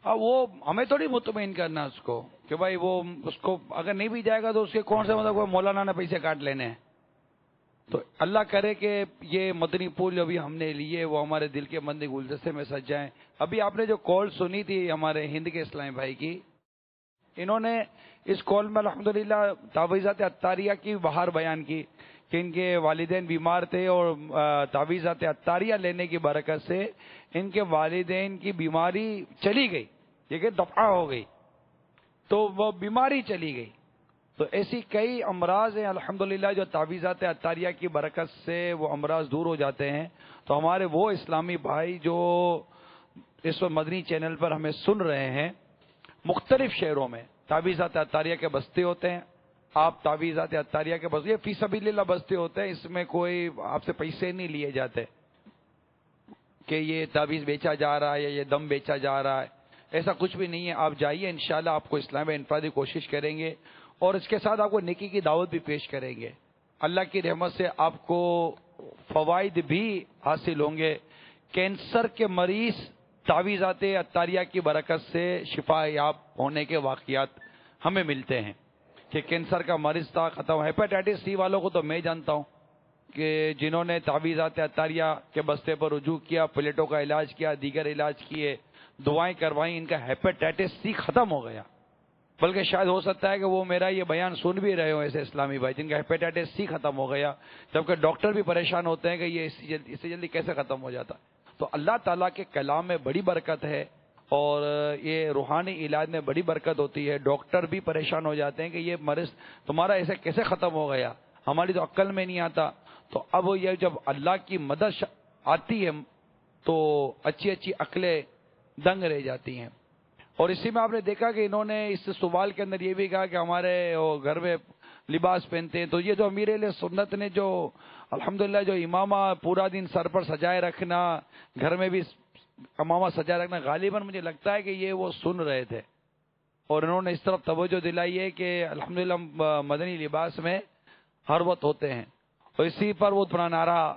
اب وہ ہمیں تھوڑی مطمئن کرنا اس کو کہ بھائی وہ اس کو اگر نہیں بھی جائے گا تو اس کے کون سے مطلب مولانا نے پیسے کاٹ لینے ہیں. تو اللہ کرے کہ یہ مدنی پھول جو بھی ہم نے لیے وہ ہمارے دل کے مندی گلدستے میں سج جائیں. ابھی آپ نے جو کال سنی تھی ہمارے ہند کے اسلامی بھائی کی، انہوں نے اس کال میں الحمدللہ تعویذات عطاریہ کی بہار بیان کی کہ ان کے والدین بیمار تھے اور تعویذات عطاریہ لینے کی برکت سے ان کے والدین کی بیماری چلی گئی، یہ کہ دفع ہو گئی، تو وہ بیماری چلی گئی. تو ایسی کئی امراض ہیں الحمدللہ جو تعویذات عطاریہ کی برکت سے وہ امراض دور ہو جاتے ہیں. تو ہمارے وہ اسلامی بھائی جو اس وقت مدنی چینل پر ہمیں سن رہے ہیں، مختلف شہروں میں تعویذات عطاریہ کے بستے ہوتے ہیں. آپ تعویذات عطاریہ کے بستے، یہ فی سبیل اللہ بستے ہوتے ہیں، اس میں کوئی آپ سے پیسے نہیں لیے جاتے کہ یہ تعویذ بیچا جا رہا ہے یا یہ دم بیچا جا رہا ہے، ایسا کچھ بھی نہیں ہے. آپ جائیے، انشاءاللہ آپ کو اسلام میں انفرادی کوشش کریں گے اور اس کے ساتھ آپ کو نیکی کی دعوت بھی پیش کریں گے. اللہ کی رحمت سے آپ کو فوائد بھی حاصل ہوں گے. کینسر کے مریض تعویذات عطاریہ کی برکت سے شفا یاب ہونے کے واقعات ہمیں ملتے ہیں کہ کینسر کا مریض تھا، ختم. ہیپاٹائٹس سی والوں کو تو میں جانتا ہوں کہ جنہوں نے تعویذات عطاریہ کے بستے پر رجوع کیا، پلیٹوں کا علاج کیا، دیگر علاج کیے، دعائیں کروائیں، ان کا ہیپاٹائٹس سی ختم ہو گیا. بلکہ شاید ہو سکتا ہے کہ وہ میرا یہ بیان سن بھی رہے ہو ایسے اسلامی بھائی جن کا ہیپاٹائٹس سی ختم ہو گیا، جبکہ ڈاکٹر بھی پریشان ہوتے ہیں کہ یہ اس سے جلدی کیسے ختم ہو جاتا. تو اللہ تعالیٰ کے کلام میں بڑی برکت ہے اور یہ روحانی علاج میں بڑی برکت ہوتی ہے. ڈاکٹر بھی پریشان ہو جاتے ہیں کہ یہ مرض تمہارا ایسے کیسے ختم ہو گیا، ہماری تو عقل میں نہیں آتا. تو اب یہ جب اللہ کی مدد آتی ہے تو اچھی اچھی عقلیں دنگ رہ جاتی ہیں. اور اسی میں آپ نے دیکھا کہ انہوں نے اس سوال کے اندر یہ بھی کہا کہ ہمارے گھر میں لباس پہنتے ہیں. تو یہ جو امیر علیہ سنت نے جو الحمدللہ جو امامہ پورا دن سر پر سجائے رکھنا، گھر میں بھی امامہ سجائے رکھنا، غالباً مجھے لگتا ہے کہ یہ وہ سن رہے تھے اور انہوں نے اس طرف توجہ دلائی ہے کہ الحمدللہ مدنی لباس میں ہر وقت ہوتے ہیں. اور اسی پر وہ اپنا نعرہ،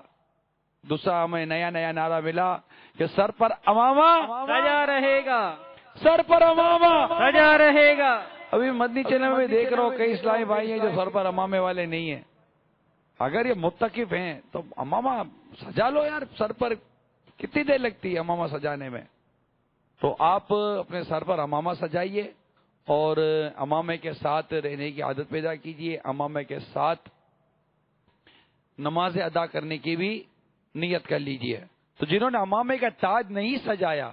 دوسرا ہمیں نیا نعرہ ملا کہ سر پر امامہ سجا رہے گا، سر پر امامہ سجا رہے گا. ابھی مدنی چینل میں دیکھ رہا ہوں کئی اسلامی بھائی ہیں جو سر پر امامے والے نہیں ہیں. اگر یہ متقف ہیں تو امامہ سجا لو یار. سر پر کتنی دیر لگتی ہے امامہ سجانے میں؟ تو آپ اپنے سر پر امامہ سجائیے اور امامے کے ساتھ رہنے کی عادت پیدا کیجیے. امامے کے ساتھ نماز ادا کرنے کی بھی نیت کر لیجیے. تو جنہوں نے امامے کا تاج نہیں سجایا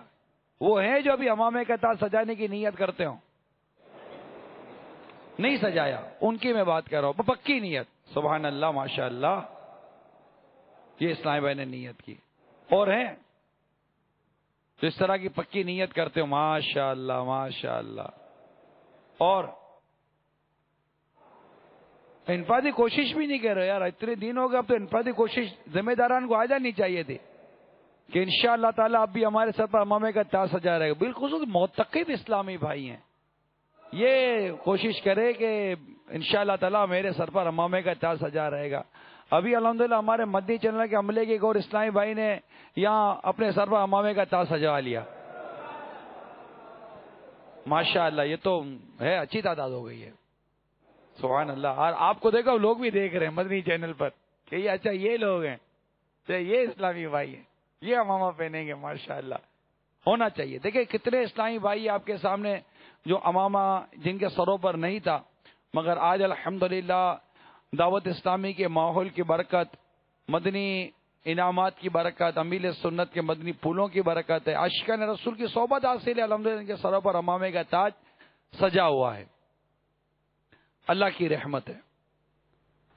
وہ ہیں جو ابھی امامے کا تاج سجانے کی نیت کرتے ہوں، نہیں سجایا، ان کی میں بات کر رہا ہوں. پکی نیت، سبحان اللہ، ماشاء اللہ، یہ اسلامی بھائی نے نیت کی. اور ہیں جو اس طرح کی پکی نیت کرتے ہو، ماشاء اللہ ماشاء اللہ. اور انفرادی کوشش بھی نہیں کر رہے یار. اتنے دن ہو گئے، اب تو انفرادی کوشش ذمہ داران کو آ جانی چاہیے تھی کہ انشاءاللہ تعالیٰ اب بھی ہمارے سر پر امامے کا تاج سجا رہے گا. بالخصوص معتقد اسلامی بھائی ہیں، یہ کوشش کرے کہ انشاءاللہ تعالیٰ میرے سر پر امامے کا تاج سجا رہے گا. ابھی الحمدللہ ہمارے مدنی چینل کے عملے کے ایک اور اسلامی بھائی نے یہاں اپنے سر پر امامے کا تاج سجا لیا. ماشاءاللہ، یہ تو ہے، اچھی تعداد ہو گئی ہے. سبحان اللہ. اور آپ کو دیکھو لوگ بھی دیکھ رہے ہیں مدنی چینل پر کہ یہ اچھا یہ لوگ ہیں، یہ اسلامی بھائی ہیں، یہ امامہ پہنیں گے. ماشاءاللہ ہونا چاہیے. دیکھیں کتنے اسلامی بھائی آپ کے سامنے جو امامہ جن کے سروں پر نہیں تھا، مگر آج الحمدللہ دعوت اسلامی کے ماحول کی برکت، مدنی انعامات کی برکت، امیر سنت کے مدنی پھولوں کی برکت ہے، عاشقان رسول کی صحبت حاصل ہے، الحمدللہ ان کے سروں پر امامے کا تاج سجا ہوا ہے. اللہ کی رحمت ہے.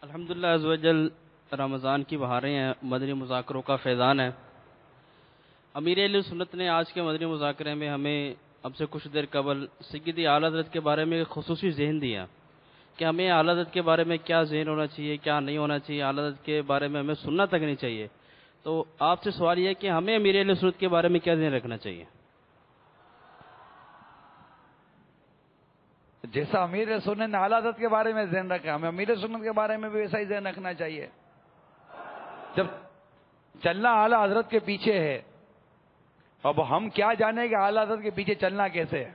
الحمدللہ عز و جل رمضان کی بہاریں ہیں، مدنی مذاکروں کا فیضان ہے. امیر اہل سنت نے آج کے مدنی مذاکرے میں ہمیں اب سے کچھ دیر قبل سیدی اعلیٰ حضرت کے بارے میں ایک خصوصی ذہن دیا کہ ہمیں اعلیٰ حضرت کے بارے میں کیا ذہن ہونا چاہیے، کیا نہیں ہونا چاہیے، اعلیٰ حضرت کے بارے میں ہمیں سننا تک نہیں چاہیے. تو آپ سے سوال یہ ہے کہ ہمیں امیر اہل سنت کے بارے میں کیا ذہن رکھنا چاہیے؟ جیسا امیر سنت نے اعلیٰ حضرت کے بارے میں ذہن رکھا، ہمیں امیر سنت کے بارے میں بھی ویسا ہی ذہن رکھنا چاہیے. جب چلنا اعلیٰ حضرت کے پیچھے ہے اب ہم کیا جانے کہ اعلیٰ حضرت کے پیچھے چلنا کیسے ہے.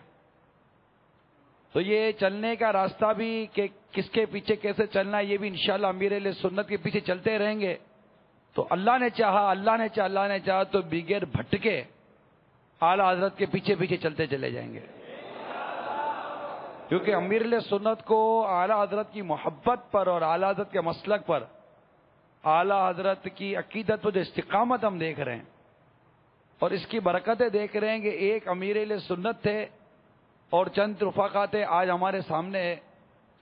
تو یہ چلنے کا راستہ بھی کہ کس کے پیچھے کیسے چلنا ہے، یہ بھی انشاءاللہ امیر اہل سنت کے پیچھے چلتے رہیں گے. تو اللہ نے چاہا تو بغیر بھٹکے اعلیٰ حضرت کے پیچھے پیچھے چلتے چلے جائیں گے. کیونکہ امیر اہل سنت کو اعلیٰ حضرت کی محبت پر اور اعلیٰ حضرت کے مسلک پر، اعلیٰ حضرت کی عقیدت پر جو استقامت ہم دیکھ رہے ہیں اور اس کی برکتیں دیکھ رہے ہیں کہ ایک امیر اہل سنت تھے اور چند رفقا تھے. آج ہمارے سامنے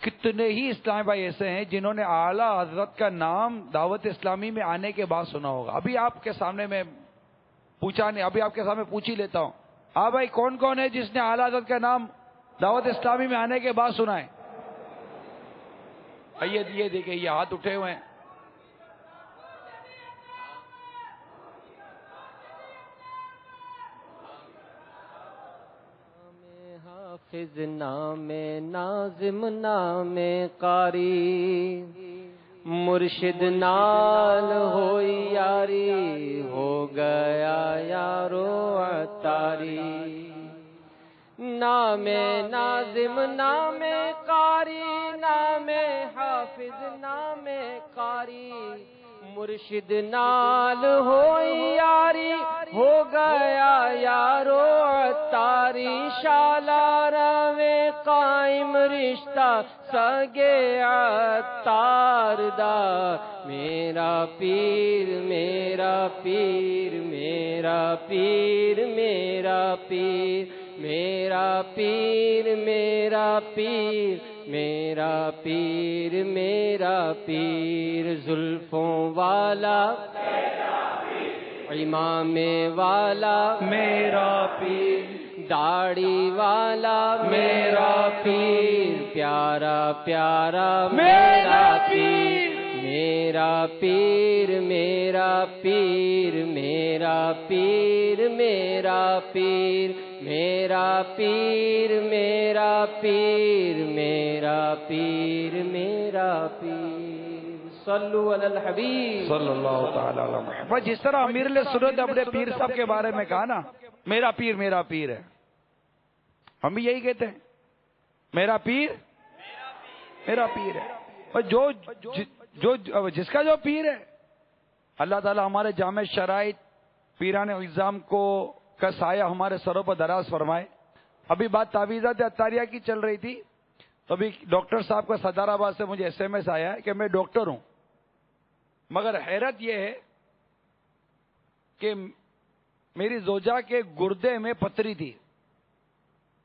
کتنے ہی اسلامی بھائی ایسے ہیں جنہوں نے اعلیٰ حضرت کا نام دعوت اسلامی میں آنے کے بعد سنا ہوگا. ابھی آپ کے سامنے میں پوچھا نہیں، ابھی آپ کے سامنے پوچھ ہی لیتا ہوں. ہاں بھائی، کون کون ہے جس نے اعلیٰ حضرت کا نام دعوت اسلامی میں آنے کے بعد سنا ہے؟ یہ دیکھیں، یہ ہاتھ اٹھے ہوئے ہیں. حافظ نام ناظم نام قاری، مرشد نال ہوئی یاری، ہو گیا یارو عطاری. نام ناظم نام قاری، نام حافظ نام قاری، مرشد نال ہوئی یاری، ہو گیا یارو عطاری. شالار میں قائم رشتہ سگے عطار دا، میرا پیر میرا پیر میرا پیر میرا پیر میرا پیر میرا پیر میرا پیر میرا پیر. زلفوں والا امام والا میرا پیر، داڑھی والا میرا پیر، پیارا پیارا میرا پیر. میرا پیر میرا پیر میرا پیر میرا پیر میرا پیر میرا پیر میرا پیر میرا پیر. صلو علی الحبیب صلی اللہ تعالی علیہ محمد. جس طرح امیر علیہ سنت نے اپنے پیر صاحب کے بارے میں کہا نا، میرا پیر ہے، ہم بھی یہی کہتے ہیں، میرا پیر ہے. اور جس کا جو پیر ہے، اللہ تعالی ہمارے جامع شرائط پیران اعظام کا سایہ ہمارے سروں پر دراز فرمائے. ابھی بات تعویذات عطاریہ کی چل رہی تھی، تو ابھی ڈاکٹر صاحب کا صدر آباد سے مجھے SMS آیا ہے کہ میں ڈاکٹر ہوں، مگر حیرت یہ ہے کہ میری زوجہ کے گردے میں پتھری تھی،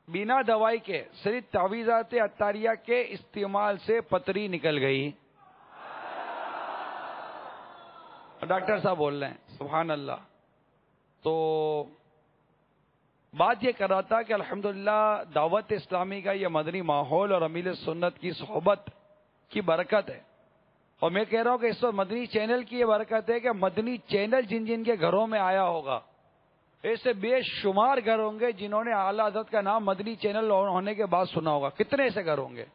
بنا دوائی کے صرف تعویذات عطاریہ کے استعمال سے پتھری نکل گئی. ڈاکٹر صاحب بول رہے ہیں سبحان اللہ. تو بات یہ کر رہا تھا کہ الحمدللہ دعوت اسلامی کا یہ مدنی ماحول اور امیر سنت کی صحبت کی برکت ہے. اور میں کہہ رہا ہوں کہ اس وقت مدنی چینل کی یہ برکت ہے کہ مدنی چینل جن جن کے گھروں میں آیا ہوگا، ایسے بے شمار گھر ہوں گے جنہوں نے اعلیٰ حضرت کا نام مدنی چینل ہونے کے بعد سنا ہوگا. کتنے ایسے گھر ہوں گے؟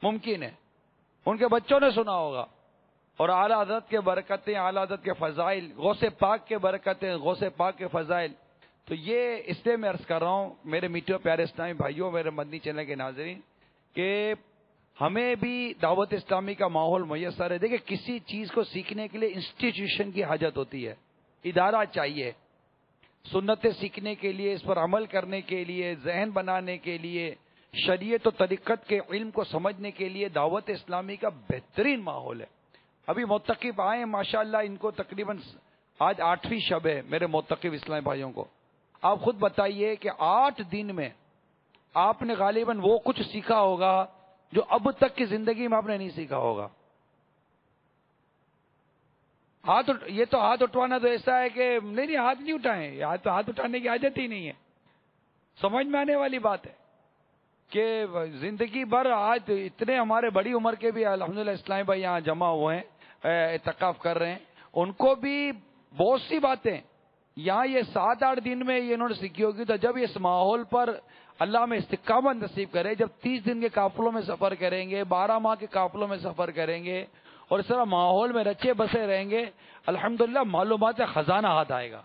ممکن ہے ان کے بچوں نے سنا ہوگا. اور اعلیٰ حضرت کے برکتیں، اعلیٰ حضرت کے فضائل، غوث پاک کے برکتیں، غوث پاک کے فضائل. تو یہ اس لیے میں عرض کر رہا ہوں میرے میٹھے پیارے اسلامی بھائیوں، میرے مدنی چینل کے ناظرین، کہ ہمیں بھی دعوت اسلامی کا ماحول میسر ہے. دیکھیں، کسی چیز کو سیکھنے کے لیے انسٹیٹیوشن کی حاجت ہوتی ہے، ادارہ چاہیے. سنتیں سیکھنے کے لیے، اس پر عمل کرنے کے لیے، ذہن بنانے کے لیے، شریعت و طریقت کے علم کو سمجھنے کے لیے دعوت اسلامی کا بہترین ماحول ہے. ابھی معتکف آئے ہیں ماشاءاللہ، ان کو تقریباً آج 8ویں شب ہے میرے معتکف اسلامی بھائیوں کو. آپ خود بتائیے کہ 8 دن میں آپ نے غالباً وہ کچھ سیکھا ہوگا جو اب تک کی زندگی میں آپ نے نہیں سیکھا ہوگا. یہ تو ہاتھ اٹھوانا تو ایسا ہے کہ نہیں ہاتھ نہیں اٹھائیں، ہاتھ اٹھانے کی عادت ہی نہیں ہے. سمجھ میں آنے والی بات ہے کہ زندگی بھر آج اتنے ہمارے بڑی عمر کے بھی الحمدللہ اسلامی بھائی یہاں جمع ہوئے ہیں، اعتکاف کر رہے ہیں. ان کو بھی بہت سی باتیں یہاں یہ 7-8 دن میں یہ انہوں نے سیکھی ہوگی. تو جب اس ماحول پر اللہ میں استقامت نصیب کرے، جب 30 دن کے قافلوں میں سفر کریں گے، 12 ماہ کے قافلوں میں سفر کریں گے اور اس طرح ماحول میں رچے بسے رہیں گے، الحمدللہ معلومات کا خزانہ ہاتھ آئے گا.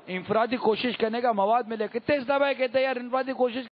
انفرادی کوشش کرنے کا مواد ملے. کتنے اسلام بھائی کہتے ہیں یار انفرادی کوشش